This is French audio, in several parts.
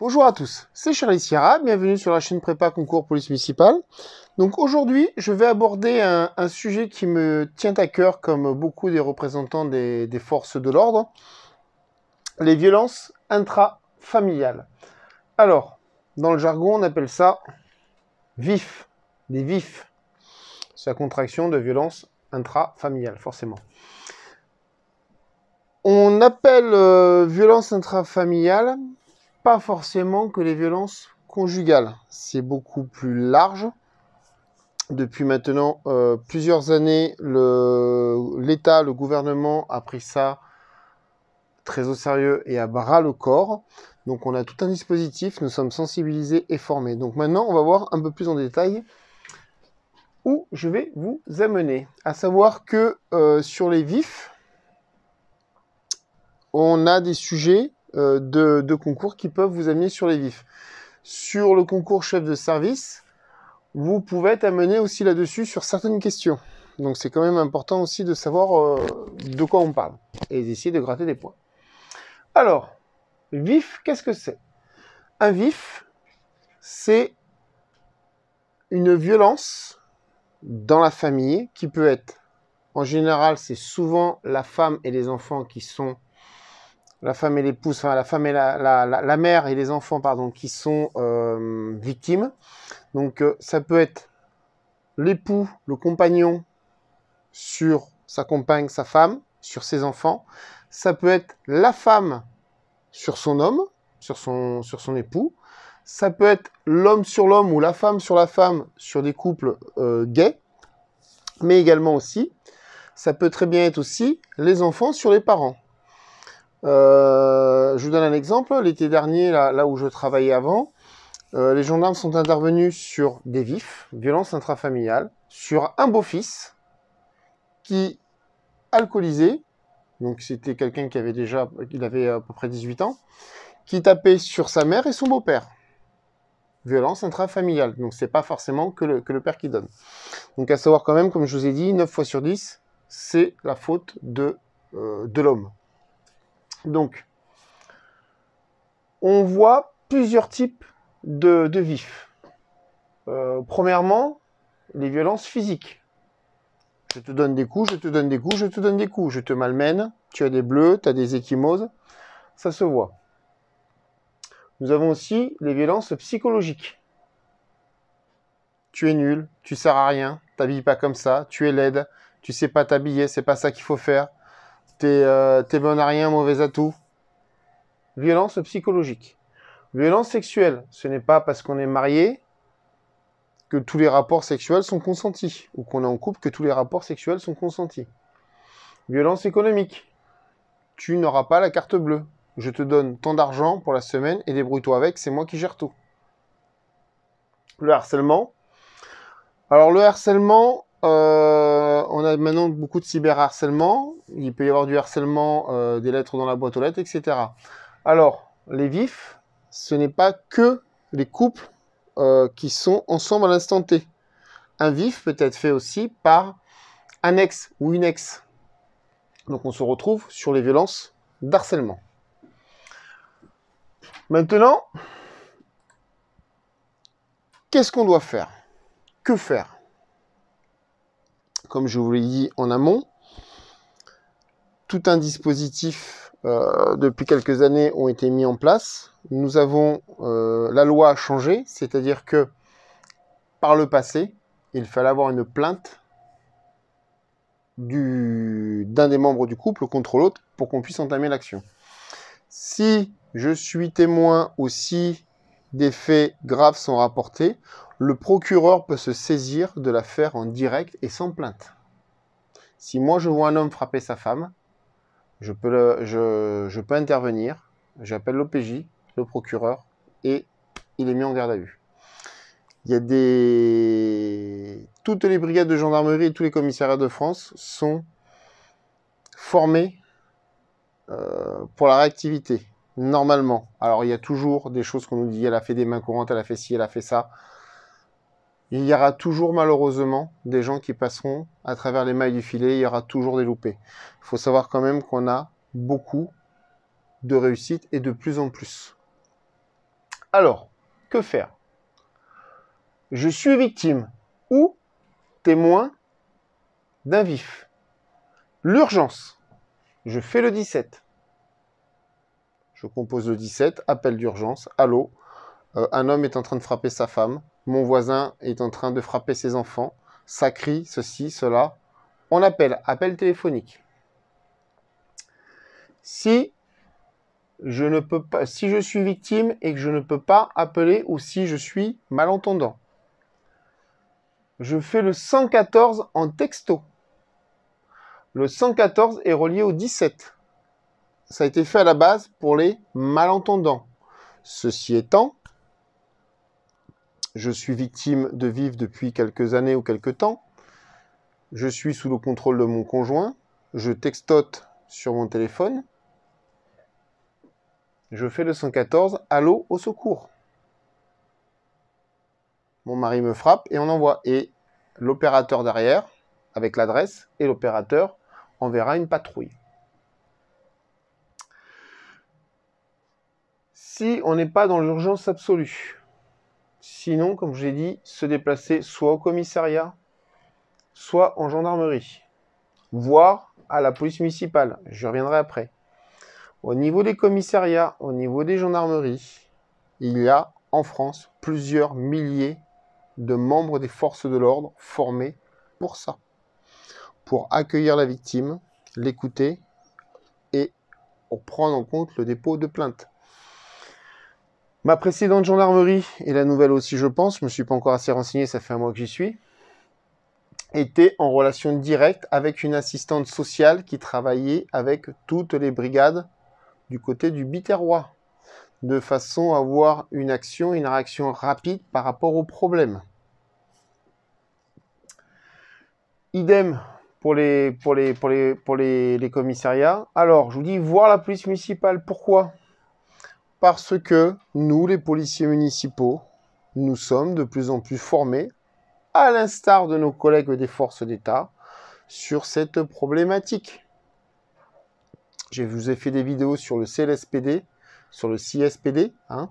Bonjour à tous, c'est Charlie Sierra, bienvenue sur la chaîne Prépa Concours Police Municipale. Donc aujourd'hui, je vais aborder un sujet qui me tient à cœur comme beaucoup des représentants des forces de l'ordre, les violences intrafamiliales. Alors, dans le jargon, on appelle ça VIF, des VIF. C'est la contraction de violence intrafamiliale, forcément. On appelle violence intrafamiliale pas forcément que les violences conjugales. C'est beaucoup plus large. Depuis maintenant plusieurs années, l'État, le gouvernement a pris ça très au sérieux et à bras le corps. Donc on a tout un dispositif, nous sommes sensibilisés et formés. Donc maintenant, on va voir un peu plus en détail où je vais vous amener. À savoir que sur les VIF, on a des sujets de concours qui peuvent vous amener sur les VIF. Sur le concours chef de service, vous pouvez être amené aussi là-dessus sur certaines questions. Donc c'est quand même important aussi de savoir de quoi on parle et d'essayer de gratter des points. Alors, VIF, qu'est-ce que c'est? Un VIF, c'est une violence dans la famille qui peut être, en général, c'est souvent la femme et les enfants qui sont la femme et l'épouse, enfin la femme et la mère et les enfants, pardon, qui sont victimes. Donc ça peut être l'époux, le compagnon sur sa compagne, sa femme, sur ses enfants. Ça peut être la femme sur son homme, sur son époux. Ça peut être l'homme sur l'homme ou la femme sur des couples gays. Mais également aussi, ça peut très bien être aussi les enfants sur les parents. Je vous donne un exemple. L'été dernier, là où je travaillais avant, les gendarmes sont intervenus sur des VIF, violences intrafamiliales, sur un beau-fils qui, alcoolisé, donc c'était quelqu'un qui avait à peu près 18 ans, qui tapait sur sa mère et son beau-père. Violence intrafamiliale. Donc c'est pas forcément que le père qui donne. Donc à savoir quand même, comme je vous ai dit, 9 fois sur 10, c'est la faute de l'homme. Donc, on voit plusieurs types de VIF. Premièrement, les violences physiques. Je te donne des coups, je te donne des coups, je te donne des coups. Je te malmène, tu as des bleus, tu as des ecchymoses. Ça se voit. Nous avons aussi les violences psychologiques. Tu es nul, tu sers à rien, t'habilles pas comme ça, tu es laide, tu sais pas t'habiller, c'est pas ça qu'il faut faire. T'es bon à rien, mauvais à tout. Violence psychologique. Violence sexuelle, ce n'est pas parce qu'on est marié que tous les rapports sexuels sont consentis, ou qu'on est en couple que tous les rapports sexuels sont consentis. Violence économique. Tu n'auras pas la carte bleue. Je te donne tant d'argent pour la semaine et débrouille-toi avec, c'est moi qui gère tout. Le harcèlement. Alors le harcèlement, on a maintenant beaucoup de cyberharcèlement. Il peut y avoir du harcèlement, des lettres dans la boîte aux lettres, etc. Alors, les VIF, ce n'est pas que les couples qui sont ensemble à l'instant T. Un VIF peut être fait aussi par un ex ou une ex. Donc on se retrouve sur les violences d'harcèlement. Maintenant, qu'est-ce qu'on doit faire? Que faire? Comme je vous l'ai dit en amont, tout un dispositif depuis quelques années ont été mis en place. Nous avons, la loi a changé, c'est-à-dire que par le passé, il fallait avoir une plainte d'un des membres du couple contre l'autre pour qu'on puisse entamer l'action. Si je suis témoin ou si des faits graves sont rapportés, le procureur peut se saisir de l'affaire en direct et sans plainte. Si moi je vois un homme frapper sa femme, je peux intervenir, j'appelle l'OPJ, le procureur, et il est mis en garde à vue. Il y a toutes les brigades de gendarmerie et tous les commissariats de France sont formés pour la réactivité, normalement. Alors, il y a toujours des choses qu'on nous dit, elle a fait des mains courantes, elle a fait ci, elle a fait ça. Il y aura toujours, malheureusement, des gens qui passeront à travers les mailles du filet, il y aura toujours des loupés. Il faut savoir quand même qu'on a beaucoup de réussites et de plus en plus. Alors, que faire? Je suis victime ou témoin d'un vif. L'urgence. Je fais le 17. Je compose le 17, appel d'urgence. Allô, un homme est en train de frapper sa femme. Mon voisin est en train de frapper ses enfants. Ça crie, ceci, cela. On appelle, appel téléphonique. Si je suis victime et que je ne peux pas appeler ou si je suis malentendant, je fais le 114 en texto. Le 114 est relié au 17. Ça a été fait à la base pour les malentendants. Ceci étant, je suis victime de vif depuis quelques années ou quelques temps. Je suis sous le contrôle de mon conjoint. Je textote sur mon téléphone. Je fais le 114. Allô, au secours. Mon mari me frappe et on envoie. Et l'opérateur derrière, avec l'adresse, et l'opérateur enverra une patrouille. Si on n'est pas dans l'urgence absolue, sinon, comme je l'ai dit, se déplacer soit au commissariat, soit en gendarmerie, voire à la police municipale. Je reviendrai après. Au niveau des commissariats, au niveau des gendarmeries, il y a en France plusieurs milliers de membres des forces de l'ordre formés pour ça, pour accueillir la victime, l'écouter et pour prendre en compte le dépôt de plainte. Ma précédente gendarmerie, et la nouvelle aussi je pense, je ne me suis pas encore assez renseigné, ça fait un mois que j'y suis, était en relation directe avec une assistante sociale qui travaillait avec toutes les brigades du côté du Biterrois, de façon à avoir une action, une réaction rapide par rapport au problème. Idem pour les commissariats. Alors, je vous dis, voir la police municipale, pourquoi? Parce que nous, les policiers municipaux, nous sommes de plus en plus formés, à l'instar de nos collègues des forces d'État, sur cette problématique. Je vous ai fait des vidéos sur le CLSPD, sur le CSPD. Hein.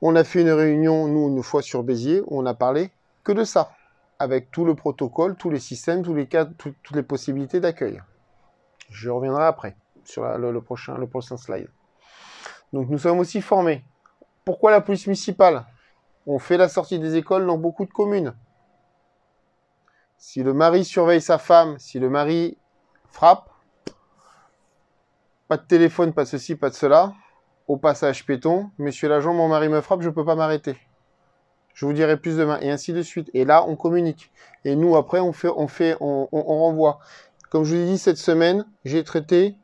On a fait une réunion, nous, une fois sur Béziers, où on a parlé que de ça, avec tout le protocole, tous les systèmes, tous les cas, toutes les possibilités d'accueil. Je reviendrai après, sur le prochain slide. Donc nous sommes aussi formés. Pourquoi la police municipale? On fait la sortie des écoles dans beaucoup de communes. Si le mari surveille sa femme, si le mari frappe, pas de téléphone, pas de ceci, pas de cela, au passage piéton, monsieur l'agent, mon mari me frappe, je ne peux pas m'arrêter. Je vous dirai plus demain, et ainsi de suite. Et là, on communique. Et nous, après, on renvoie. Comme je vous l'ai dit, cette semaine, j'ai traité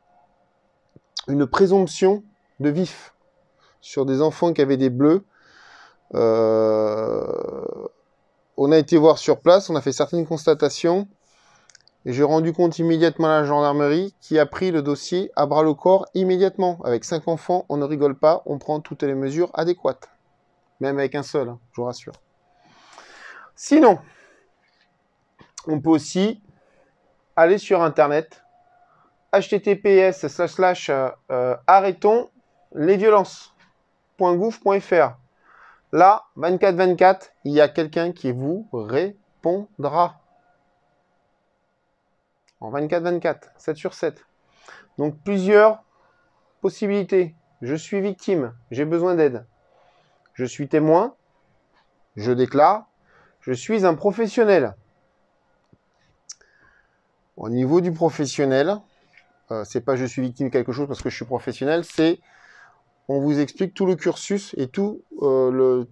une présomption de vif sur des enfants qui avaient des bleus. On a été voir sur place, on a fait certaines constatations. Et j'ai rendu compte immédiatement à la gendarmerie qui a pris le dossier à bras le corps immédiatement. Avec 5 enfants, on ne rigole pas, on prend toutes les mesures adéquates. Même avec un seul, hein, je vous rassure. Sinon, on peut aussi aller sur Internet, https://arrêtonslesviolences.gouv.fr. Là, 24/24, il y a quelqu'un qui vous répondra. En 24/24, 7 sur 7. Donc, plusieurs possibilités. Je suis victime, j'ai besoin d'aide. Je suis témoin, je déclare, je suis un professionnel. Au niveau du professionnel, c'est pas je suis victime de quelque chose parce que je suis professionnel, c'est on vous explique tout le cursus et tout le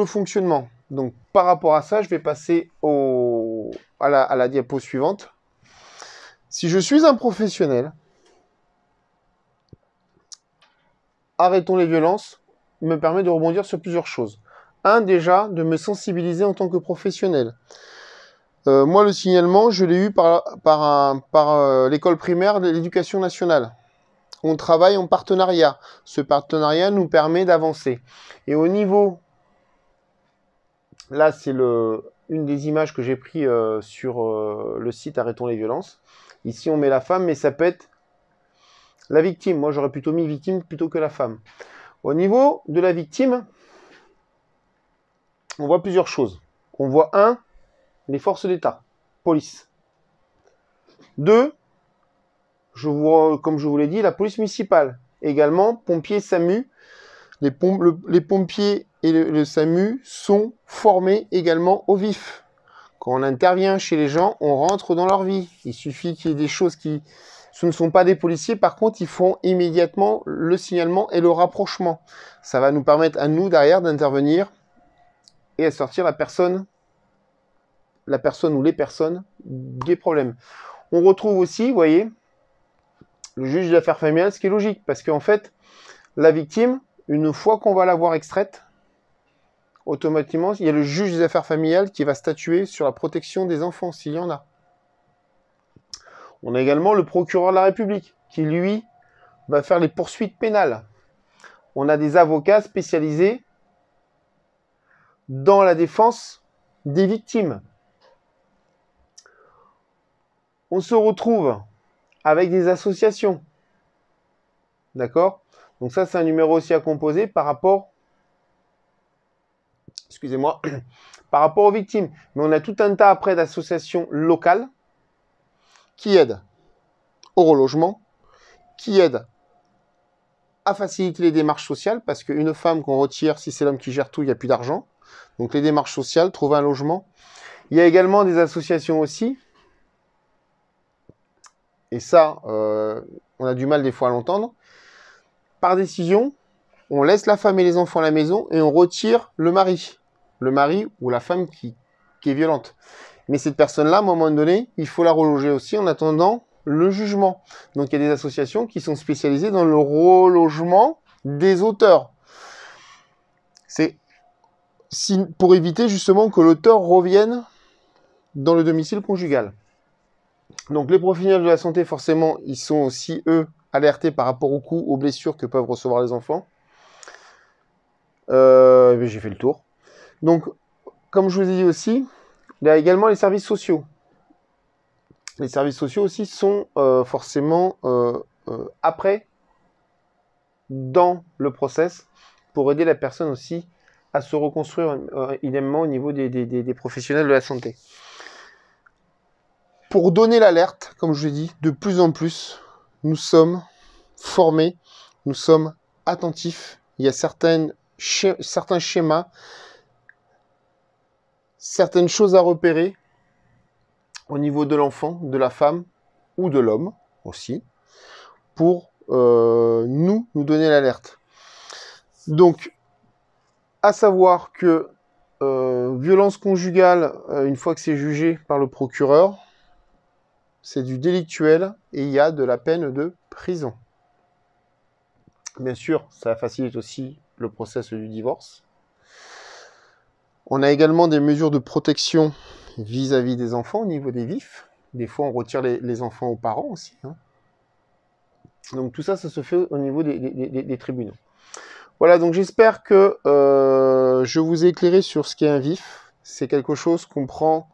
fonctionnement. Donc, par rapport à ça, je vais passer à la diapo suivante. Si je suis un professionnel, arrêtons les violences me permet de rebondir sur plusieurs choses. Un, déjà, de me sensibiliser en tant que professionnel. Moi, le signalement, je l'ai eu par l'école primaire de l'éducation nationale. On travaille en partenariat. Ce partenariat nous permet d'avancer. Et au niveau... Là, c'est une des images que j'ai prises sur le site Arrêtons les violences. Ici, on met la femme, mais ça peut être la victime. Moi, j'aurais plutôt mis victime plutôt que la femme. Au niveau de la victime, on voit plusieurs choses. On voit 1, les forces d'État, police. 2, comme je vous l'ai dit, la police municipale. Également, pompiers, SAMU. Les pompiers et le SAMU sont formés également au vif. Quand on intervient chez les gens, on rentre dans leur vie. Il suffit qu'il y ait des choses qui... Ce ne sont pas des policiers, par contre, ils font immédiatement le signalement et le rapprochement. Ça va nous permettre à nous, derrière, d'intervenir et à sortir la personne ou les personnes des problèmes. On retrouve aussi, vous voyez, le juge des affaires familiales, ce qui est logique, parce qu'en fait, la victime, une fois qu'on va l'avoir extraite, automatiquement, il y a le juge des affaires familiales qui va statuer sur la protection des enfants, s'il y en a. On a également le procureur de la République, qui, lui, va faire les poursuites pénales. On a des avocats spécialisés dans la défense des victimes. On se retrouve avec des associations. D'accord? Donc ça, c'est un numéro aussi à composer par rapport... Excusez-moi, par rapport aux victimes. Mais on a tout un tas après d'associations locales qui aident au relogement, qui aident à faciliter les démarches sociales, parce qu'une femme qu'on retire, si c'est l'homme qui gère tout, il n'y a plus d'argent. Donc les démarches sociales, trouver un logement. Il y a également des associations aussi, et ça, on a du mal des fois à l'entendre, par décision, on laisse la femme et les enfants à la maison et on retire le mari ou la femme qui est violente. Mais cette personne-là, à un moment donné, il faut la reloger aussi en attendant le jugement. Donc il y a des associations qui sont spécialisées dans le relogement des auteurs. C'est pour éviter justement que l'auteur revienne dans le domicile conjugal. Donc les professionnels de la santé, forcément, ils sont aussi, eux, alertés par rapport aux coups, aux blessures que peuvent recevoir les enfants. J'ai fait le tour. Donc, comme je vous ai dit aussi, il y a également les services sociaux. Les services sociaux aussi sont forcément après, dans le process, pour aider la personne aussi à se reconstruire idéalement au niveau des professionnels de la santé. Pour donner l'alerte, comme je l'ai dit, de plus en plus, nous sommes formés, nous sommes attentifs. Il y a certains schémas, certaines choses à repérer au niveau de l'enfant, de la femme ou de l'homme aussi, pour nous donner l'alerte. Donc, à savoir que violence conjugale, une fois que c'est jugé par le procureur, c'est du délictuel et il y a de la peine de prison. Bien sûr, ça facilite aussi le process du divorce. On a également des mesures de protection vis-à-vis des enfants au niveau des vifs. Des fois, on retire les enfants aux parents aussi. Hein. Donc tout ça, ça se fait au niveau des tribunaux. Voilà, donc j'espère que je vous ai éclairé sur ce qu'est un vif. C'est quelque chose qu'on prend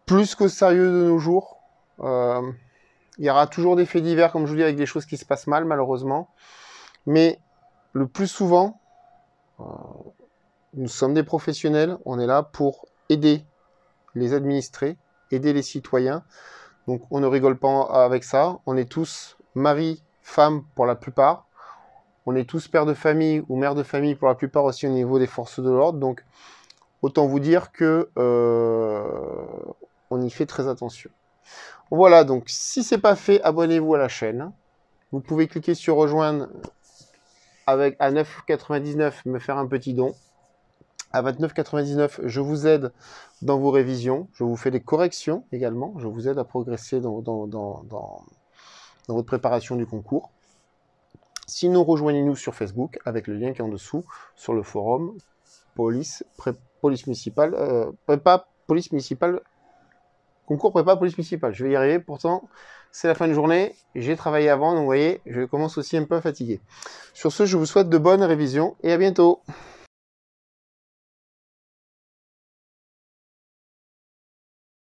plus qu'au sérieux de nos jours. Il y aura toujours des faits divers, comme je vous dis, avec des choses qui se passent mal, malheureusement. Mais le plus souvent, nous sommes des professionnels. On est là pour aider les administrés, aider les citoyens. Donc on ne rigole pas avec ça. On est tous mari, femme pour la plupart. On est tous pères de famille ou mères de famille pour la plupart aussi au niveau des forces de l'ordre. Donc autant vous dire que on y fait très attention. Voilà, donc si ce n'est pas fait, abonnez-vous à la chaîne. Vous pouvez cliquer sur rejoindre à 9,99 €, me faire un petit don. À 29,99 €, je vous aide dans vos révisions. Je vous fais des corrections également. Je vous aide à progresser dans votre préparation du concours. Sinon, rejoignez-nous sur Facebook avec le lien qui est en dessous sur le forum police municipale, prépa police municipale. Concours prépa police municipale. Je vais y arriver. Pourtant, c'est la fin de journée. J'ai travaillé avant. Donc, vous voyez, je commence aussi un peu fatigué. Sur ce, je vous souhaite de bonnes révisions et à bientôt.